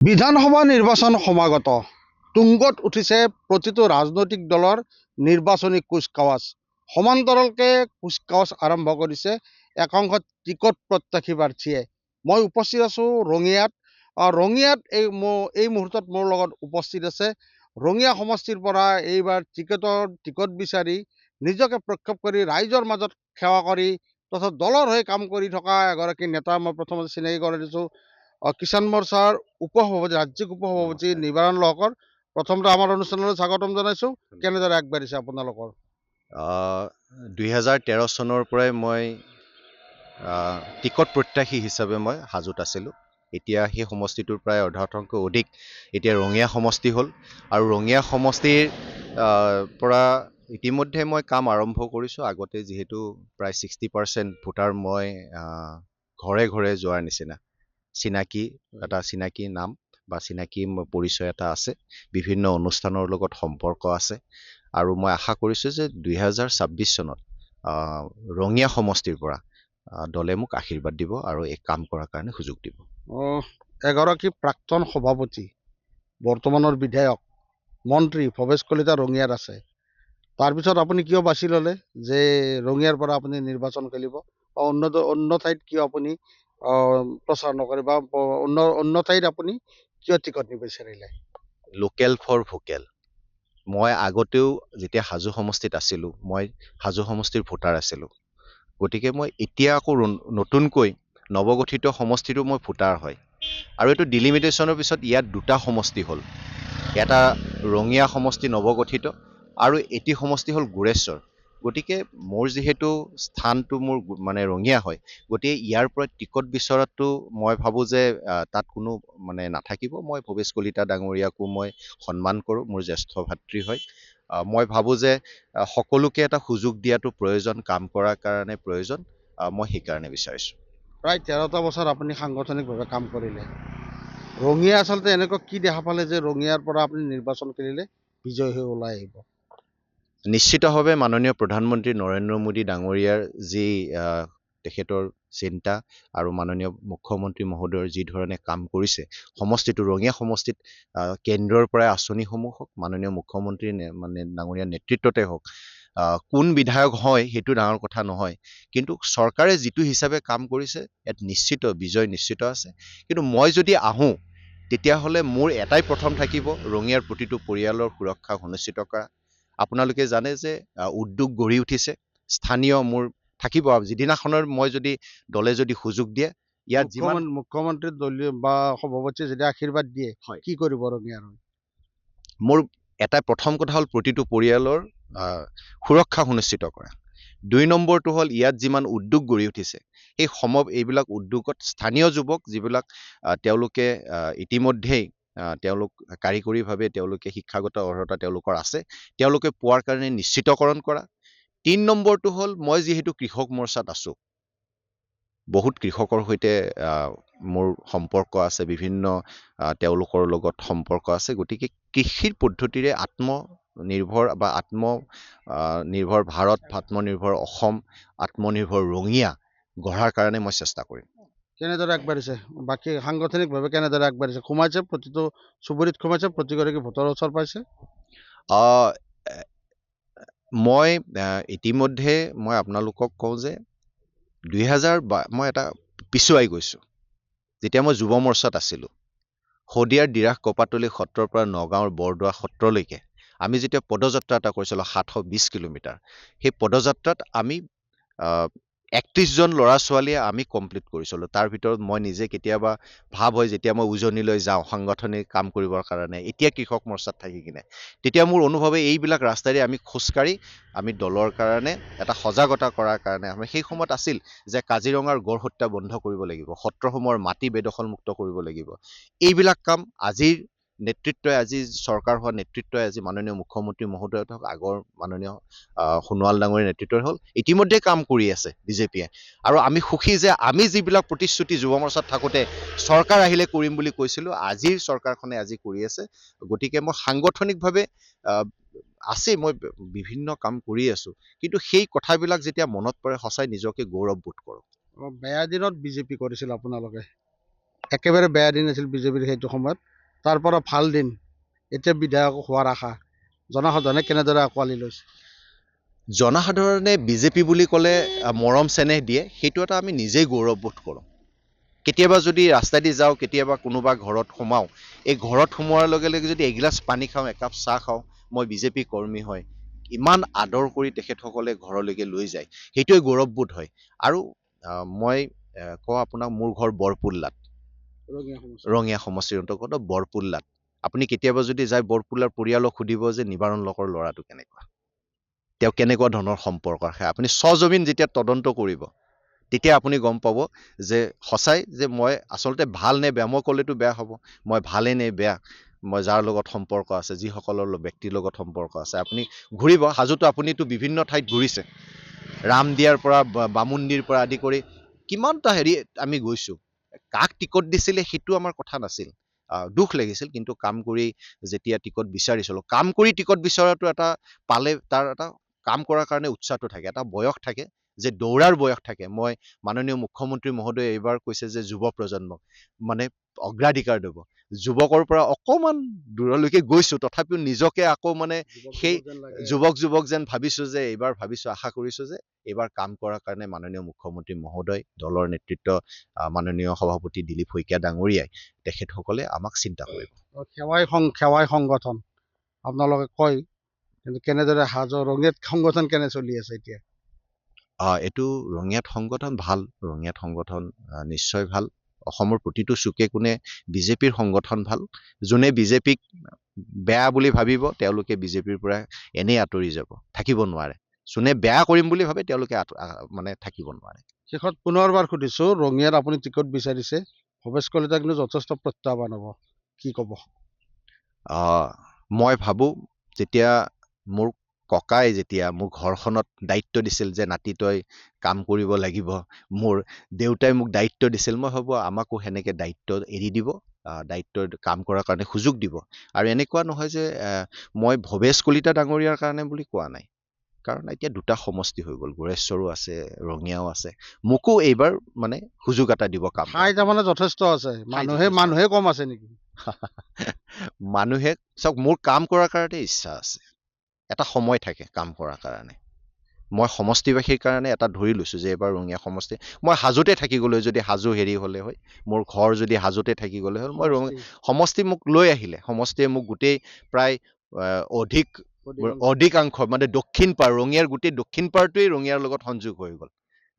বিধানসভা নিৰ্বাচন সমাগত তুংগত উঠিছে প্ৰতিটো ৰাজনৈতিক দলৰ নিৰ্বাচনী কুচকাৱাজ। সমান্তৰালকে কুচকাৱাজ আৰম্ভ কৰিছে একাংশ টিকট প্ৰত্যাশী প্ৰাৰ্থীয়ে। মই উপস্থিত আছো ৰঙিয়াত। ৰঙিয়াত এই মুহূৰ্তত মোৰ লগত উপস্থিত আছে ৰঙিয়া সমষ্টিৰ পৰা এইবাৰ টিকট বিচাৰি নিজকে প্ৰক্ষেপ কৰি ৰাইজৰ মাজত সেৱা কৰি তথা দলৰ হৈ কাম কৰি থকা এগৰাকী নেতা মই প্ৰথমতে চিনাকি কৰি দিছোঁ। কিষাণ মৰ্চাৰ উপসভাপতি ৰাজ্যিক উপসভাপতি নিবাৰণ লহকৰ প্ৰথমতে আমাৰ অনুষ্ঠানলৈ স্বাগতম জনাইছোঁ। কেনেদৰে আগবাঢ়িছে আপোনালোকৰ? 2013 চনৰ পৰাই মই টিকট প্ৰত্যাশী হিচাপে মই হাজোত আছিলোঁ। এতিয়া সেই সমষ্টিটোৰ প্ৰায় অৰ্ধাংশতকৈ অধিক এতিয়া ৰঙিয়া সমষ্টি হ'ল আৰু ৰঙিয়া সমষ্টিৰ পৰা ইতিমধ্যে মই কাম আৰম্ভ কৰিছোঁ। আগতে যিহেতু প্ৰায় 60% ভোটাৰ মই ঘৰে ঘৰে যোৱাৰ নিচিনা চিনাকি নাম বা চিনাকি পৰিচয় এটা আছে, বিভিন্ন অনুষ্ঠানৰ লগত সম্পৰ্ক আছে আৰু মই আশা কৰিছোঁ যে 2026 চনত ৰঙিয়া সমষ্টিৰ পৰা দলে মোক আশীৰ্বাদ দিব আৰু এই কাম কৰাৰ কাৰণে সুযোগ দিব। এগৰাকী প্ৰাক্তন সভাপতি, বৰ্তমানৰ বিধায়ক, মন্ত্ৰী ভৱেশ কলিতা ৰঙিয়াত আছে। তাৰপিছত আপুনি কিয় বাছি ল'লে যে ৰঙিয়াৰ পৰা আপুনি নিৰ্বাচন খেলিব বা অন্য ঠাইত কিয় আপুনি প্ৰচাৰ নকৰে বা অন্য ঠাইত আপুনি কিয় টিকট নিবিচাৰিলে? Local for vocal. মই আগতেও যেতিয়া হাজো সমষ্টিত আছিলোঁ, মই হাজো সমষ্টিৰ ভোটাৰ আছিলোঁ। গতিকে মই এতিয়া আকৌ নতুনকৈ নৱগঠিত সমষ্টিটো মই ভোটাৰ হয় আৰু এইটো ডিলিমিটেশ্যনৰ পিছত ইয়াত দুটা সমষ্টি হ'ল। এটা ৰঙিয়া সমষ্টি নৱগঠিত আৰু এটি সমষ্টি হ'ল গোৰেশ্বৰ। গতিকে মোৰ যিহেতু স্থানটো মোৰ মানে ৰঙিয়া হয়, গতিকে ইয়াৰ পৰা টিকট বিচৰাটো মই ভাবোঁ যে তাত কোনো নাথাকিব। মই ভৱেশ কলিতা ডাঙৰীয়াকো মই সন্মান কৰোঁ, মোৰ জ্যেষ্ঠ ভাতৃ হয়। মই ভাবোঁ যে সকলোকে এটা সুযোগ দিয়াটো প্ৰয়োজন, কাম কৰাৰ কাৰণে প্ৰয়োজন। মই সেইকাৰণে বিচাৰিছোঁ। প্ৰায় 13টা বছৰ আপুনি সাংগঠনিকভাৱে কাম কৰিলে। ৰঙিয়া আচলতে এনেকুৱা কি দেখা পালে যে ৰঙিয়াৰ পৰা আপুনি নিৰ্বাচন খেলিলে বিজয় হৈ ওলাই আহিব? নিশ্চিতভাৱে মাননীয় প্ৰধানমন্ত্ৰী নৰেন্দ্ৰ মোদী ডাঙৰীয়াৰ যি তেখেতৰ চিন্তা আৰু মাননীয় মুখ্যমন্ত্ৰী মহোদয়ৰ যি ধৰণে কাম কৰিছে সমষ্টিটো ৰঙিয়া সমষ্টিত, কেন্দ্ৰৰ পৰাই আঁচনিসমূহ হওক, মাননীয় মুখ্যমন্ত্ৰী ডাঙৰীয়াৰ নেতৃত্বতে হওক, কোন বিধায়ক হয় সেইটো ডাঙৰ কথা নহয়, কিন্তু চৰকাৰে যিটো হিচাপে কাম কৰিছে ইয়াত নিশ্চিত বিজয় নিশ্চিত আছে। কিন্তু মই যদি আহোঁ তেতিয়াহ'লে মোৰ এটাই প্ৰথম থাকিব, ৰঙিয়াৰ প্ৰতিটো পৰিয়ালৰ সুৰক্ষা সুনিশ্চিত কৰা। আপোনালোকে জানে যে উদ্যোগ গঢ়ি উঠিছে, স্থানীয় মোৰ থাকিব। যিদিনাখনৰ মই যদি দলে যদি সুযোগ দিয়ে, ইয়াত মুখ্যমন্ত্ৰী দলীয় বা সভাপতিয়ে যদি আশীৰ্বাদ দিয়ে, কি কৰিব ৰঙিয়াৰ? মোৰ এটা প্ৰথম কথা হ'ল প্ৰতিটো পৰিয়ালৰ সুৰক্ষা সুনিশ্চিত কৰা। 2 নম্বৰটো হ'ল ইয়াত যিমান উদ্যোগ গঢ়ি উঠিছে সেই এইবিলাক উদ্যোগত স্থানীয় যুৱক যিবিলাক তেওঁলোকে ইতিমধ্যেই তেওঁলোক কাৰিকৰীভাৱে তেওঁলোকে শিক্ষাগত অৰ্হতা তেওঁলোকৰ আছে, তেওঁলোকে পোৱাৰ কাৰণে নিশ্চিতকৰণ কৰা। 3 নম্বৰটো হ'ল মই যিহেতু কৃষক মৰ্চাত আছোঁ, বহুত কৃষকৰ সৈতে মোৰ সম্পৰ্ক আছে, বিভিন্ন তেওঁলোকৰ লগত সম্পৰ্ক আছে। গতিকে কৃষিৰ পদ্ধতিৰে আত্মনিৰ্ভৰ বা আত্মনিৰ্ভৰ ভাৰত, আত্মনিৰ্ভৰ অসম, আত্মনিৰ্ভৰ ৰঙিয়া গঢ়াৰ কাৰণে মই চেষ্টা কৰিম। কেনেদৰে আগবাঢ়িছে বাকী সাংগঠনিকভাৱে কেনেদৰে আগবাঢ়িছে? সোমাইছে, প্ৰতিটো চুবুৰীত সোমাইছে, প্ৰতিগৰাকী ভোটৰ ওচৰ পাইছে? মই ইতিমধ্যে মই আপোনালোকক কওঁ যে মই এটা পিছুৱাই গৈছোঁ। যেতিয়া মই যুৱ মৰ্চাত আছিলোঁ, শদিয়াৰ দিৰাস কপাতলি সত্ৰৰ পৰা নগাঁৱৰ বৰদোৱা সত্ৰলৈকে আমি যেতিয়া পদযাত্ৰা এটা কৰিছিলোঁ 720 কিলোমিটাৰ, সেই পদযাত্ৰাত আমি 31 জন ল'ৰা ছোৱালীয়ে আমি কমপ্লিট কৰিছিলোঁ। তাৰ ভিতৰত মই নিজে কেতিয়াবা ভাৱ হয় যেতিয়া মই উজনিলৈ যাওঁ সাংগঠনিক কাম কৰিবৰ কাৰণে, এতিয়া কৃষক মৰ্চাত থাকি কিনে, তেতিয়া মোৰ অনুভৱে এইবিলাক ৰাস্তাৰে আমি খোজকাঢ়ি আমি দলৰ কাৰণে এটা সজাগতা কৰাৰ কাৰণে আমি সেই সময়ত আছিল যে কাজিৰঙাৰ গড় হত্যা বন্ধ কৰিব লাগিব, সত্ৰসমূহৰ মাটি বেদখলমুক্ত কৰিব লাগিব। এইবিলাক কাম আজিৰ নেতৃত্বই, আজি চৰকাৰ হোৱা নেতৃত্বই, আজি মাননীয় মুখ্যমন্ত্ৰী মহোদয় হওক, আগৰ মাননীয় সোণোৱাল ডাঙৰীৰ নেতৃত্বই হ'ল ইতিমধ্যে কাম কৰি আছে বিজেপিয়ে। আৰু আমি সুখী যে আমি যিবিলাক প্ৰতিশ্ৰুতি যুৱ মৰ্চাত থাকোঁতে চৰকাৰ আহিলে কৰিম বুলি কৈছিলোঁ, আজিৰ চৰকাৰখনে আজি কৰি আছে। গতিকে মই সাংগঠনিকভাৱে আছে, মই বিভিন্ন কাম কৰি আছোঁ, কিন্তু সেই কথাবিলাক যেতিয়া মনত পৰে সঁচাই নিজকে গৌৰৱ বোধ কৰোঁ। বেয়া দিনত বিজেপি কৰিছিল আপোনালোকে, একেবাৰে বেয়া দিন আছিল বিজেপিৰ সেইটো সময়ত। তাৰ পৰা ভাল দিন এতিয়া বিধায়ক হোৱাৰ আশা জনসাধাৰণে কেনেদৰে আঁকোৱালি লৈছে? জনসাধাৰণে বিজেপি বুলি ক'লে মৰম চেনেহ দিয়ে, সেইটো এটা আমি নিজেই গৌৰৱবোধ কৰোঁ। কেতিয়াবা যদি ৰাস্তাইদি যাওঁ, কেতিয়াবা কোনোবা ঘৰত সোমাওঁ, এই ঘৰত সোমোৱাৰ লগে লগে যদি এগিলাচ পানী খাওঁ, একাপ চাহ খাওঁ, মই বিজেপি কৰ্মী হয়, ইমান আদৰ কৰি তেখেতসকলে ঘৰলৈকে লৈ যায়, সেইটোৱে গৌৰৱবোধ হয়। আৰু মই কওঁ আপোনাক, মোৰ ঘৰ বৰপুল্লাত, ৰঙিয়া সমষ্টিৰ অন্তৰ্গত বৰপুল্লাত। আপুনি কেতিয়াবা যদি যায় বৰপুল্লাৰ পৰিয়ালক সুধিব যে নিবাৰণ লকৰ ল'ৰাটো কেনেকুৱা, তেওঁ কেনেকুৱা ধৰণৰ সম্পৰ্ক ৰাখে। আপুনি স্বজমিন যেতিয়া তদন্ত কৰিব, তেতিয়া আপুনি গম পাব যে সঁচাই যে মই আচলতে ভাল নে বেয়া, মই ক'লেতো বেয়া হ'ব, মই ভালে নে বেয়া, মই যাৰ লগত সম্পৰ্ক আছে, যিসকলৰ ব্যক্তিৰ লগত সম্পৰ্ক আছে। আপুনি ঘূৰিব, হাজোতো আপুনিতো বিভিন্ন ঠাইত ঘূৰিছে, ৰামদিয়াৰ পৰা বামুণডিৰ পৰা আদি কৰি কিমানটা হেৰি আমি গৈছোঁ। কাক টিকট দিছিলে সেইটো আমাৰ কথা নাছিল, দুখ লাগিছিল, কিন্তু কাম কৰি যেতিয়া টিকট বিচাৰিছিলোঁ, কাম কৰি টিকট বিচৰাটো এটা পালে তাৰ এটা কাম কৰাৰ কাৰণে উৎসাহটো থাকে, এটা বয়স থাকে, যে দৌৰাৰ বয়স থাকে। মই মাননীয় মুখ্যমন্ত্ৰী মহোদয়ে এইবাৰ কৈছে যে যুৱ প্ৰজন্মক মানে অগ্ৰাধিকাৰ দিব। যুৱকৰ পৰা অকমান দূৰলৈকে গৈছোঁ, তথাপিও নিজকে আকৌ মানে সেই যুৱক যেন ভাবিছোঁ, যে এইবাৰ ভাবিছোঁ, আশা কৰিছোঁ যে এইবাৰ কাম কৰাৰ কাৰণে মাননীয় মুখ্যমন্ত্ৰী মহোদয়, দলৰ নেতৃত্ব মাননীয় সভাপতি দিলীপ শইকীয়া ডাঙৰীয়াই, তেখেতসকলে আমাক চিন্তা কৰিব। সেৱাই সংগঠন আপোনালোকে কয়, কিন্তু কেনেদৰে ৰঙিয়াত সংগঠন কেনে চলি আছে এতিয়া? এইটো ৰঙিয়াত সংগঠন ভাল, ৰঙিয়াত সংগঠন নিশ্চয় ভাল। অসমৰ প্ৰতিটো চুকে কোণে বিজেপিৰ সংগঠন ভাল। যোনে বিজেপিক বেয়া বুলি ভাবিব, তেওঁলোকে বিজেপিৰ পৰা এনেই আঁতৰি যাব, থাকিব নোৱাৰে। যোনে বেয়া কৰিম বুলি ভাবে, তেওঁলোকে মানে থাকিব নোৱাৰে। শেষত পুনৰবাৰ সুধিছোঁ, ৰঙিয়াত আপুনি টিকট বিচাৰিছে, ভৱেশ কলিতা কিন্তু যথেষ্ট প্ৰত্যাহ্বান হ'ব, কি ক'ব? মই ভাবোঁ, যেতিয়া মোৰ ককাই যেতিয়া মোৰ ঘৰখনত দায়িত্ব দিছিল যে নাতি তই কাম কৰিব লাগিব, মোৰ দেউতাই মোক দায়িত্ব দিছিল, মই ভাবোঁ আমাকো সেনেকৈ দায়িত্ব এৰি দিব, দায়িত্ব কাম কৰাৰ কাৰণে সুযোগ দিব। আৰু এনেকুৱা নহয় যে মই ভৱেশ কলিতা ডাঙৰীয়াৰ কাৰণে বুলি কোৱা নাই, কাৰণ এতিয়া দুটা সমষ্টি হৈ গ'ল, গোৰেশ্বৰো আছে, ৰঙিয়াও আছে। মোকো এইবাৰ মানে সুযোগ এটা দিব কাম। ঠাই তাৰমানে যথেষ্ট আছে, মানুহে কম আছে নেকি? মানুহে চাওক, মোৰ কাম কৰাৰ কাৰণে ইচ্ছা আছে, এটা সময় থাকে কাম কৰাৰ কাৰণে। মই সমষ্টিবাসীৰ কাৰণে এটা ধৰি লৈছোঁ যে এইবাৰ ৰঙিয়া সমষ্টি, মই হাজোতে থাকি গ'লে, যদি হাজো হেৰি হ'লে হয়, মোৰ ঘৰ যদি হাজোতে থাকি গ'লে হ'ল, মই সমষ্টি মোক লৈ আহিলে, সমষ্টিয়ে মোক গোটেই প্ৰায় অধিকাংশ মানে দক্ষিণ পাৰ, ৰঙিয়াৰ গোটেই দক্ষিণ পাৰটোৱেই ৰঙিয়াৰ লগত সংযোগ হৈ গ'ল।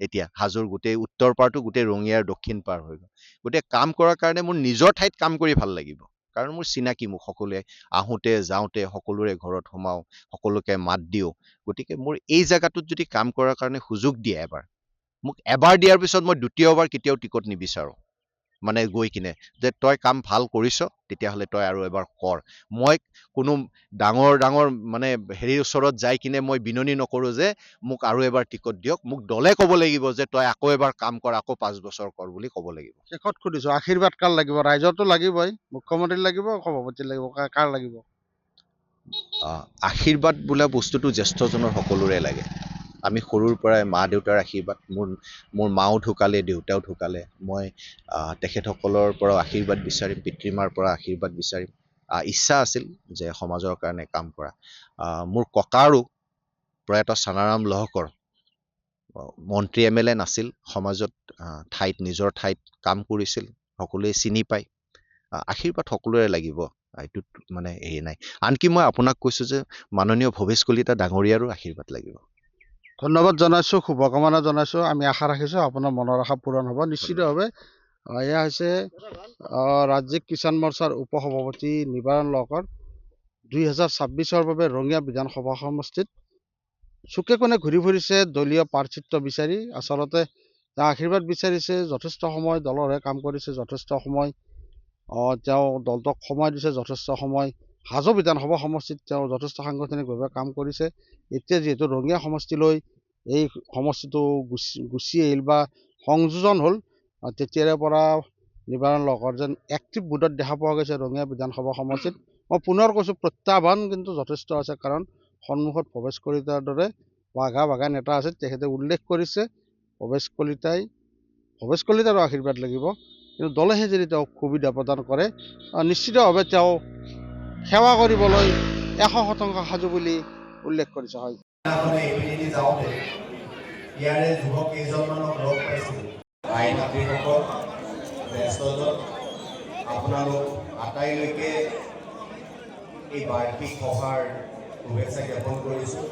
এতিয়া হাজোৰ গোটেই উত্তৰ পাৰটো গোটেই ৰঙিয়াৰ দক্ষিণ পাৰ হৈ গ'ল। গতিকে কাম কৰাৰ কাৰণে মোৰ নিজৰ ঠাইত কাম কৰি ভাল লাগিব, কাৰণ মোৰ চিনাকি, মোক সকলোৱে আহোঁতে যাওঁতে সকলোৰে ঘৰত সোমাওঁ, সকলোকে মাত দিওঁ। গতিকে মোৰ এই জেগাটোত যদি কাম কৰাৰ কাৰণে সুযোগ দিয়ে এবাৰ, মোক এবাৰ দিয়াৰ পিছত মই দ্বিতীয়বাৰ কেতিয়াও টিকট নিবিচাৰোঁ, মানে গৈ কিনে যে তই কাম ভাল কৰিছ, তেতিয়াহ'লে তই আৰু এবাৰ কৰ। মই কোনো ডাঙৰ মানে হেৰিৰ ওচৰত যাই কিনে মই বিননি নকৰোঁ যে মোক আৰু এবাৰ টিকট দিয়ক, মোক দলে ক'ব লাগিব যে তই আকৌ এবাৰ কাম কৰ, আকৌ 5 বছৰ কৰ বুলি ক'ব লাগিব। শেষত সুধিছোঁ, আশীৰ্বাদ কাৰ লাগিব? ৰাইজৰতো লাগিবই, মুখ্যমন্ত্ৰী লাগিব, সভাপতি লাগিব, কাৰ লাগিব? আশীৰ্বাদ বোলা বস্তুটো জ্যেষ্ঠজনৰ সকলোৰে লাগে। আমি সৰুৰ পৰাই মা দেউতাৰ আশীৰ্বাদ, মোৰ মাও ঢুকালে, দেউতাও ঢুকালে, মই তেখেতসকলৰ পৰা আশীৰ্বাদ বিচাৰিম, পিতৃমাৰ পৰা আশীৰ্বাদ বিচাৰিম। ইচ্ছা আছিল যে সমাজৰ কাৰণে কাম কৰা। মোৰ ককাৰো, প্ৰয়াত চানাৰাম লহকৰ, মন্ত্ৰী MLA নাছিল, সমাজত নিজৰ ঠাইত কাম কৰিছিল, সকলোৱে চিনি পায়। আশীৰ্বাদ সকলোৰে লাগিব, এইটোত মানে হেৰি নাই। আনকি মই আপোনাক কৈছোঁ যে মাননীয় ভৱেশ কলিতা ডাঙৰীয়াৰো আশীৰ্বাদ লাগিব। ধন্যবাদ জনাইছোঁ, শুভকামনা জনাইছোঁ। আমি আশা ৰাখিছোঁ আপোনাৰ মনৰ আশা পূৰণ হ'ব নিশ্চিতভাৱে। এয়া হৈছে ৰাজ্যিক কিষাণ মৰ্চাৰ উপসভাপতি নিবাৰণ লহকৰ 2026-ৰ বাবে ৰঙিয়া বিধানসভা সমষ্টিত চুকে কোণে ঘূৰি ফুৰিছে দলীয় প্ৰাৰ্থিত্ব বিচাৰি। আচলতে তেওঁ আশীৰ্বাদ বিচাৰিছে, যথেষ্ট সময় দলৰ হৈ কাম কৰিছে, যথেষ্ট সময় তেওঁ দলটোক সময় দিছে, যথেষ্ট সময় হাজো বিধানসভা সমষ্টিত তেওঁ যথেষ্ট সাংগঠনিকভাৱে কাম কৰিছে। এতিয়া যিহেতু ৰঙিয়া সমষ্টিলৈ এই সমষ্টিটো গুচি আহিল বা সংযোজন হ'ল, তেতিয়াৰে পৰা নিবাৰণ লহকৰ যেন এক্টিভ বুথত দেখা পোৱা গৈছে ৰঙিয়া বিধানসভা সমষ্টিত। মই পুনৰ কৈছোঁ, প্ৰত্যাহ্বান কিন্তু যথেষ্ট আছে, কাৰণ সন্মুখত ভৱেশ কলিতাৰ দৰে বাঘা নেতা আছে। তেখেতে উল্লেখ কৰিছে ভৱেশ কলিতাৰো আশীৰ্বাদ লাগিব, কিন্তু দলেহে যদি তেওঁক সুবিধা প্ৰদান কৰে নিশ্চিতভাৱে তেওঁ সেৱা কৰিবলৈ 100% সাজু বুলি উল্লেখ কৰিছে। হয়, এইপিনেদি যাওঁতে ইয়াৰে যুৱক কেইজনমানক লগ পাইছিলোঁ। ভাই ভাতৃসকল, জ্যেষ্ঠজন, আপোনালোক আটাইলৈকে এই বাৰ্ষিক সভাৰ শুভেচ্ছা জ্ঞাপন কৰিছোঁ।